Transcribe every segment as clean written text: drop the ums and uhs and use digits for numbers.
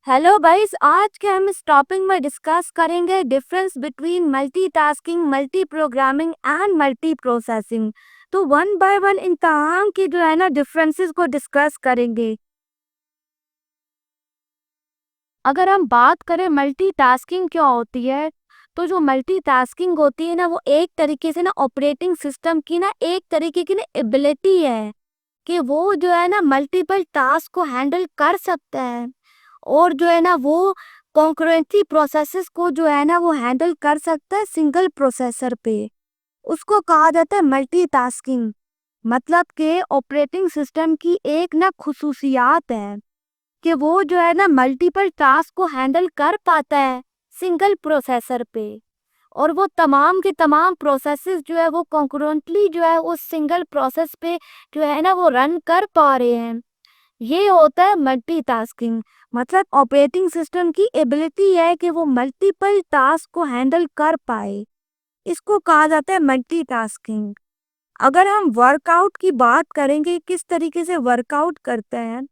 Hello guys, आज के हम इस टॉपिक में डिस्कस करेंगे difference between multitasking, multi programming and multi processing. तो वन बाय वन इन तमाम की जो है ना डिफरेंसेस को डिस्कस करेंगे। अगर हम बात करें मल्टीटास्किंग क्या होती है, तो जो मल्टीटास्किंग होती है ना वो एक तरीके से ना ऑपरेटिंग सिस्टम की ना एक तरीके की ना एबिलिटी है कि वो जो है ना मल्टीपल टास्क को हैंडल कर सकता है और जो है ना वो कॉन्करेंटली प्रोसेसेस को जो है ना वो हैंडल कर सकता है सिंगल प्रोसेसर पे। उसको कहा जाता है मल्टीटास्किंग। मतलब कि ऑपरेटिंग सिस्टम की एक ना खुसूसियात है कि वो जो है ना मल्टीपल टास्क को हैंडल कर पाता है सिंगल प्रोसेसर पे, और वो तमाम के तमाम प्रोसेसेस जो है वो कॉन्करेंटली जो है उस सिंगल प्रोसेस पे जो है ना वो रन कर पा रहे हैं। ये होता है मल्टीटास्किंग। मतलब ऑपरेटिंग सिस्टम की एबिलिटी है कि वो मल्टीपल टास्क को हैंडल कर पाए, इसको कहा जाता है मल्टीटास्किंग। अगर हम वर्कआउट की बात करेंगे किस तरीके से वर्कआउट करते हैं,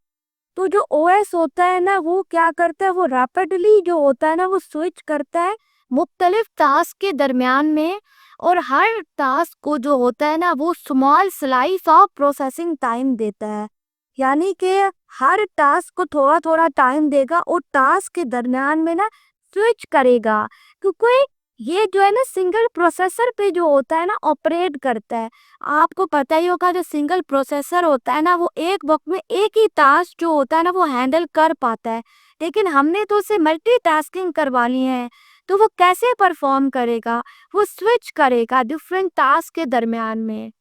तो जो ओएस होता है ना वो क्या करता है, वो रैपिडली जो होता है ना वो स्विच करता है मुख्तलिफ टास्क के दरमियान में, और हर टास्क को जो होता है ना वो small slice of processing time देता है। यानी कि हर टास्क को थोड़ा थोड़ा टाइम देगा और टास्क के दरमियान में ना स्विच करेगा, क्योंकि ये जो है ना सिंगल प्रोसेसर पे जो होता है ना ऑपरेट करता है। आपको पता ही होगा जो सिंगल प्रोसेसर होता है ना वो एक वक्त में एक ही टास्क जो होता है ना वो हैंडल कर पाता है, लेकिन हमने तो उसे मल्टीटास्किंग करवानी है। तो वो कैसे परफॉर्म करेगा, वो स्विच करेगा डिफरेंट टास्क के दरमियान में।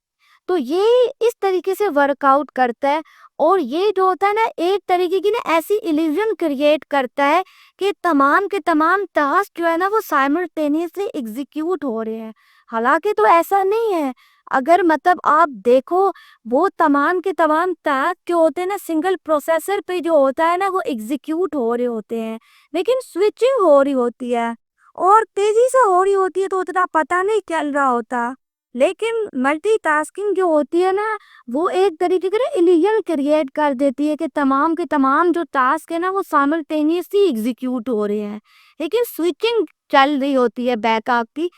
तो ये इस तरीके से वर्कआउट करता है, और ये जो होता है ना एक तरीके की ना ऐसी इल्यूजन क्रिएट करता है कि तमाम के तमाम टास्क जो है ना वो साइमल्टेनियसली एग्जीक्यूट हो रहे हैं। हालांकि तो ऐसा नहीं है। अगर मतलब आप देखो, वो तमाम के तमाम टास्क जो होते हैं ना सिंगल प्रोसेसर पे जो होता है ना वो एग्जीक्यूट हो रहे होते हैं, लेकिन स्विचिंग हो रही होती है और तेजी से हो रही होती है, तो उतना पता नहीं चल रहा होता। लेकिन मल्टीटास्किंग जो होती है ना वो एक तरीके का इल्यूजन क्रिएट कर देती है कि तमाम के तमाम जो टास्क है ना वो साइमल्टेनियसली एग्जीक्यूट हो रहे हैं, लेकिन स्विचिंग चल रही होती है बैकअप की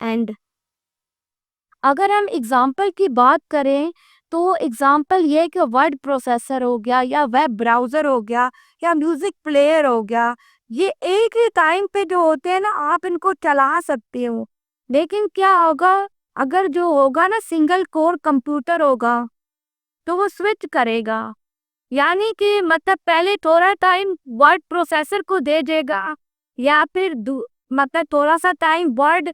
एंड। अगर हम एग्जाम्पल की बात करें, तो एग्जाम्पल ये कि वर्ड प्रोसेसर हो गया या वेब ब्राउज़र हो गया या म्यूज़िक प्लेयर हो गया, ये एक ही टाइम पे जो होते हैं ना आप इनको चला सकते हो। लेकिन क्या होगा, अगर जो होगा ना सिंगल कोर कंप्यूटर होगा तो वो स्विच करेगा। यानी कि मतलब पहले थोड़ा टाइम वर्ड प्रोसेसर को दे देगा, या फिर मतलब थोड़ा सा टाइम वर्ड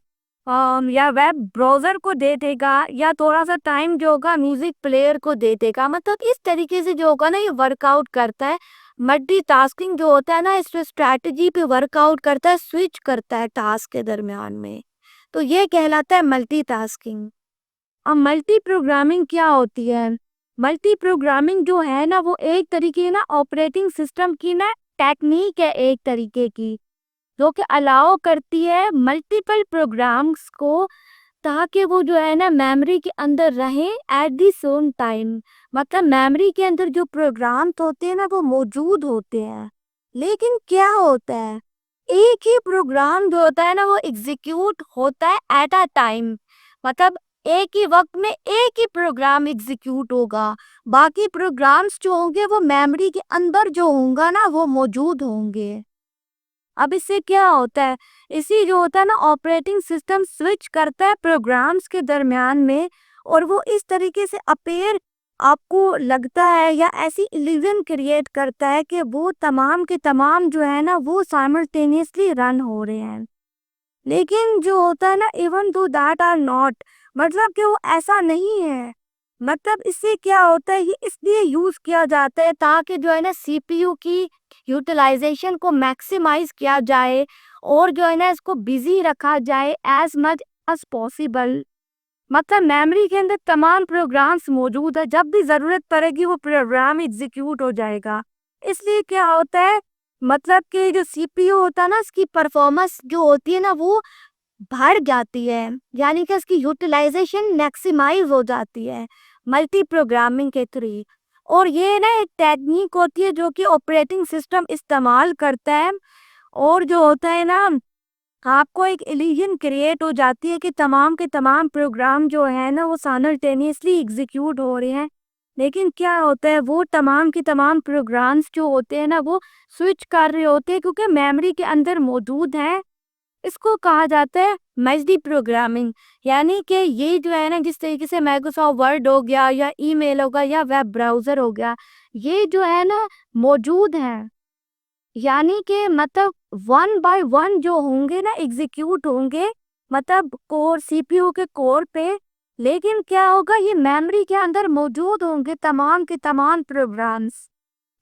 या वेब ब्राउज़र को दे देगा, या थोड़ा सा टाइम जो होगा म्यूजिक प्लेयर को दे देगा। मतलब इस तरीके से जो होगा ना ये वर्कआउट करता है। मल्टीटास्किंग जो होता है ना इस स्ट्रैटेजी पे वर्कआउट करता है, स्विच करता है टास्क के दरमियान में। तो ये कहलाता है मल्टीटास्किंग। अब मल्टी प्रोग्रामिंग क्या होती है? मल्टी प्रोग्रामिंग जो है ना वो एक तरीके ना ऑपरेटिंग सिस्टम की ना टेक्निक है एक तरीके की, जो कि अलाउ करती है मल्टीपल प्रोग्राम्स को, ताकि वो जो है ना मेमोरी के अंदर रहें एट दी सेम टाइम। मतलब मेमोरी के अंदर जो प्रोग्राम्स होते हैं ना वो मौजूद होते हैं, लेकिन क्या होता है एक ही प्रोग्राम जो होता है ना वो एग्जीक्यूट होता है एट अ टाइम। मतलब एक ही वक्त में एक ही प्रोग्राम एग्जीक्यूट होगा, बाकी प्रोग्राम्स जो होंगे वो मेमोरी के अंदर जो होंगे ना वो मौजूद होंगे। अब इससे क्या होता है, इसी जो होता है ना ऑपरेटिंग सिस्टम स्विच करता है प्रोग्राम्स के दरमियान में, और वो इस तरीके से अपेयर आपको लगता है या ऐसी इल्यूजन क्रिएट करता है कि वो तमाम के तमाम जो है ना वो साइमल्टेनियसली रन हो रहे हैं। लेकिन जो होता है ना even though that are not, मतलब कि वो ऐसा नहीं है। मतलब इससे क्या होता है, ये इसलिए यूज किया जाता है ताकि जो है ना सीपीयू की यूटिलाइजेशन को मैक्सिमाइज किया जाए, और जो है ना इसको बिजी रखा जाए एज मच एज पॉसिबल। मतलब मेमोरी के अंदर तमाम प्रोग्राम्स मौजूद है, जब भी जरूरत पड़ेगी वो प्रोग्राम एग्जीक्यूट हो जाएगा। इसलिए क्या होता है, मतलब कि जो सीपीयू होता है ना इसकी परफॉर्मेंस जो होती है ना वो बढ़ जाती है, यानी कि इसकी यूटिलाइजेशन मैक्सिमाइज हो जाती है मल्टी प्रोग्रामिंग के थ्रू। और ये ना एक टेक्निक होती है जो कि ऑपरेटिंग सिस्टम इस्तेमाल करता है। और जो होता है ना, आपको एक इल्यूजन क्रिएट हो जाती है कि तमाम के तमाम प्रोग्राम जो है ना वो साइमल्टेनियसली एग्जीक्यूट हो रहे हैं। लेकिन क्या होता है, वो तमाम के तमाम प्रोग्राम्स जो होते हैं ना वो स्विच कर रहे होते हैं क्योंकि मेमोरी के अंदर मौजूद हैं। इसको कहा जाता है मल्टी प्रोग्रामिंग। यानी कि ये जो है ना, जिस तरीके से माइक्रोसॉफ्ट वर्ड हो गया या ईमेल होगा या वेब ब्राउज़र हो गया, ये जो है ना मौजूद हैं। यानी कि मतलब वन बाय वन जो होंगे ना एग्जीक्यूट होंगे, मतलब कोर सीपीयू के कोर पे। लेकिन क्या होगा, ये मेमोरी के अंदर मौजूद होंगे तमाम के तमाम प्रोग्राम्स,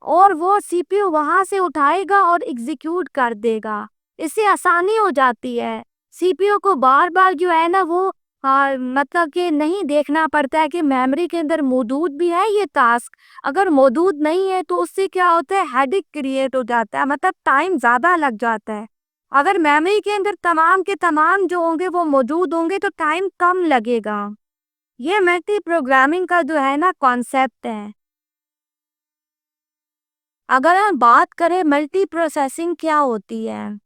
और वो सीपीयू वहां से उठाएगा और एग्जीक्यूट कर देगा। इससे आसानी हो जाती है। सीपीयू को बार बार जो है ना वो मतलब कि नहीं देखना पड़ता है कि मेमोरी के अंदर मौजूद भी है ये टास्क। अगर मौजूद नहीं है तो उससे क्या होता है, हेडेक क्रिएट हो जाता है, मतलब टाइम ज़्यादा लग जाता है। अगर मेमोरी के अंदर तमाम के तमाम जो होंगे वो मौजूद होंगे तो टाइम कम लगेगा। ये मल्टी प्रोग्रामिंग का जो है ना कॉन्सेप्ट है। अगर हम बात करें मल्टी प्रोसेसिंग क्या होती है,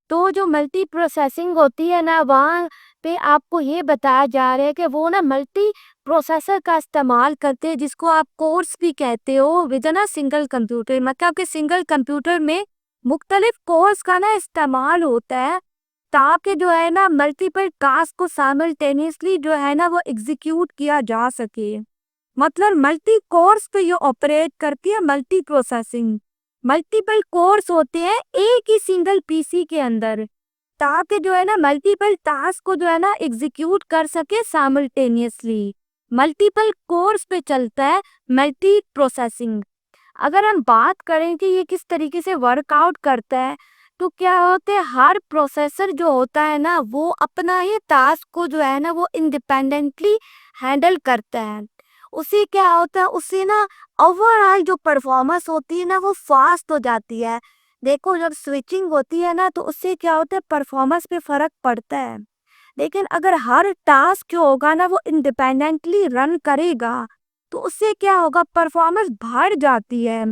तो जो मल्टी प्रोसेसिंग होती है ना, वहाँ पे आपको ये बताया जा रहा है कि वो ना मल्टी प्रोसेसर का इस्तेमाल करते हैं, जिसको आप कोर्स भी कहते हो विद ना सिंगल कंप्यूटर। मतलब कि सिंगल कंप्यूटर में मुख्तलिफ कोर्स का ना इस्तेमाल होता है, ताकि जो है ना मल्टीपल टास्क को साइमल्टेनियसली जो है ना वो एग्जीक्यूट किया जा सके। मतलब मल्टी कोर्स पे ये ऑपरेट करती है मल्टी प्रोसेसिंग। मल्टीपल कोर्स होते हैं एक ही सिंगल पीसी के अंदर, ताकि जो है ना मल्टीपल टास्क को जो है ना एग्जीक्यूट कर सके साइमल्टेनियसली। मल्टीपल कोर्स पे चलता है मल्टी प्रोसेसिंग। अगर हम बात करें कि ये किस तरीके से वर्कआउट करता है, तो क्या होता है, हर प्रोसेसर जो होता है ना वो अपना ही टास्क को जो है ना वो इंडिपेंडेंटली हैंडल करता है। उससे क्या होता है, उससे ना ओवरऑल जो परफॉर्मेंस होती है ना वो फास्ट हो जाती है। देखो, जब स्विचिंग होती है ना तो उससे क्या होता है, परफॉर्मेंस पे फर्क पड़ता है। लेकिन अगर हर टास्क जो होगा ना वो इंडिपेंडेंटली रन करेगा तो उससे क्या होगा, परफॉर्मेंस बढ़ जाती है।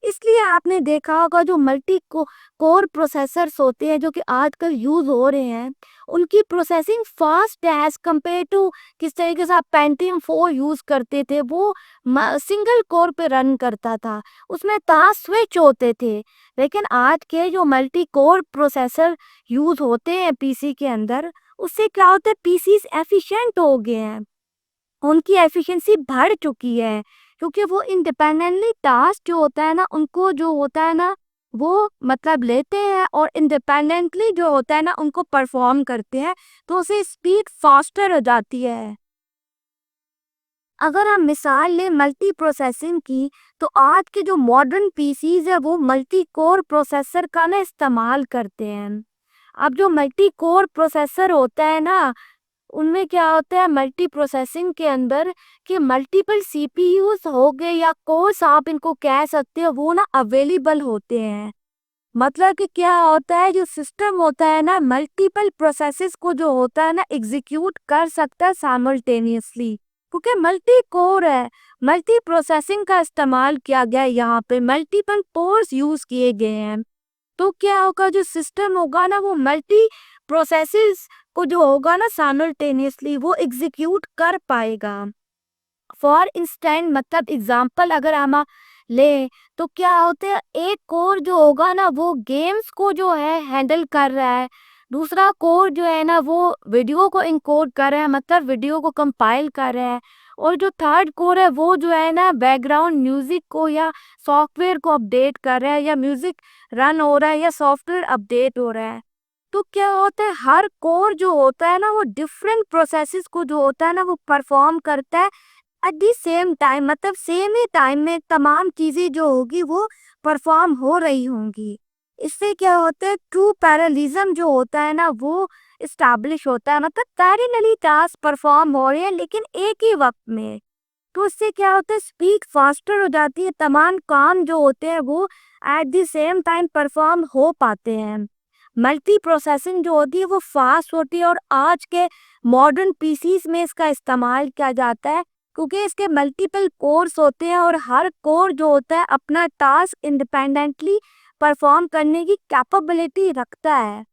इसलिए आपने देखा होगा जो मल्टी कोर प्रोसेसर्स होते हैं जो कि आजकल यूज हो रहे हैं, उनकी प्रोसेसिंग फास्ट है एज कम्पेयर टू किस तरीके से आप पेंटियम 4 यूज करते थे, वो सिंगल कोर पे रन करता था, उसमें टास्क स्विच होते थे। लेकिन आज के जो मल्टी कोर प्रोसेसर यूज होते हैं पीसी के अंदर, उससे क्या होता है, पीसीस एफिशिएंट हो गए हैं, उनकी एफिशिएंसी बढ़ चुकी है, क्योंकि वो इंडिपेंडेंटली टास्क जो होता है ना उनको जो होता है ना वो मतलब लेते हैं और इंडिपेंडेंटली जो होता है ना उनको परफॉर्म करते हैं, तो उसे स्पीड फास्टर हो जाती है। अगर हम मिसाल लें मल्टी प्रोसेसिंग की, तो आज के जो मॉडर्न पीसीज है वो मल्टी कोर प्रोसेसर का ना इस्तेमाल करते हैं। अब जो मल्टी कोर प्रोसेसर होता है ना, उनमें क्या होता है मल्टी प्रोसेसिंग के अंदर कि मल्टीपल सीपीयूज हो गए या कोर्स आप इनको कह सकते हो, वो ना अवेलेबल होते हैं। मतलब कि क्या होता है, जो सिस्टम होता है ना मल्टीपल प्रोसेसेस को जो होता है ना एग्जीक्यूट कर सकता है साइमल्टेनियसली, क्योंकि मल्टी कोर है। मल्टी प्रोसेसिंग का इस्तेमाल किया गया है, यहाँ पे मल्टीपल कोर्स यूज किए गए हैं। तो क्या होगा, जो सिस्टम होगा ना वो मल्टी प्रोसेसेस को जो होगा ना साइमल्टेनियसली वो एग्जीक्यूट कर पाएगा। फॉर इंस्टेंट मतलब एग्जांपल अगर हम ले, तो क्या होता है, एक कोर जो होगा ना वो गेम्स को जो है हैंडल कर रहा है, दूसरा कोर जो है ना वो वीडियो को इनकोड कर रहा है, मतलब वीडियो को कंपाइल कर रहा है, और जो थर्ड कोर है वो जो है ना बैकग्राउंड म्यूजिक को या सॉफ्टवेयर को अपडेट कर रहा है, या म्यूजिक रन हो रहा है या सॉफ्टवेयर अपडेट हो रहा है। तो क्या होता है, हर कोर जो होता है ना वो डिफरेंट प्रोसेसेस को जो होता है ना वो परफॉर्म करता है एट दी सेम टाइम, मतलब सेम ही टाइम में तमाम चीजें जो होगी वो परफॉर्म हो रही होंगी। इससे क्या होता है, ट्रू पैरेललिज्म जो होता है ना वो इस्टेब्लिश होता है, मतलब पैरेलली टास्क परफॉर्म हो रहे हैं लेकिन एक ही वक्त में। तो इससे क्या होता है, स्पीड फास्टर हो जाती है, तमाम काम जो होते हैं वो at the same time perform हो पाते हैं। मल्टी प्रोसेसिंग जो होती है वो फास्ट होती है, और आज के मॉडर्न पीसीज में इसका इस्तेमाल किया जाता है क्योंकि इसके मल्टीपल कोर्स होते हैं और हर कोर जो होता है अपना टास्क इंडिपेंडेंटली परफॉर्म करने की कैपेबिलिटी रखता है।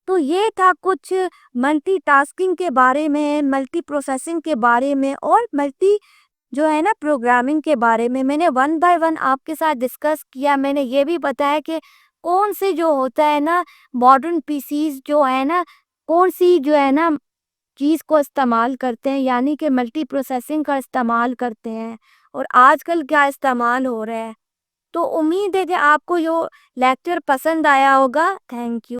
तो ये था कुछ मल्टीटास्किंग के बारे में, मल्टी प्रोसेसिंग के बारे में और मल्टी जो है ना प्रोग्रामिंग के बारे में। मैंने वन बाय वन आपके साथ डिस्कस किया। मैंने ये भी बताया कि कौन से जो होता है ना मॉडर्न पीसीज जो है ना, कौन सी जो है ना चीज़ को इस्तेमाल करते हैं, यानी कि मल्टी प्रोसेसिंग का इस्तेमाल करते हैं और आजकल क्या इस्तेमाल हो रहा है। तो उम्मीद है कि आपको यो लेक्चर पसंद आया होगा। Thank you.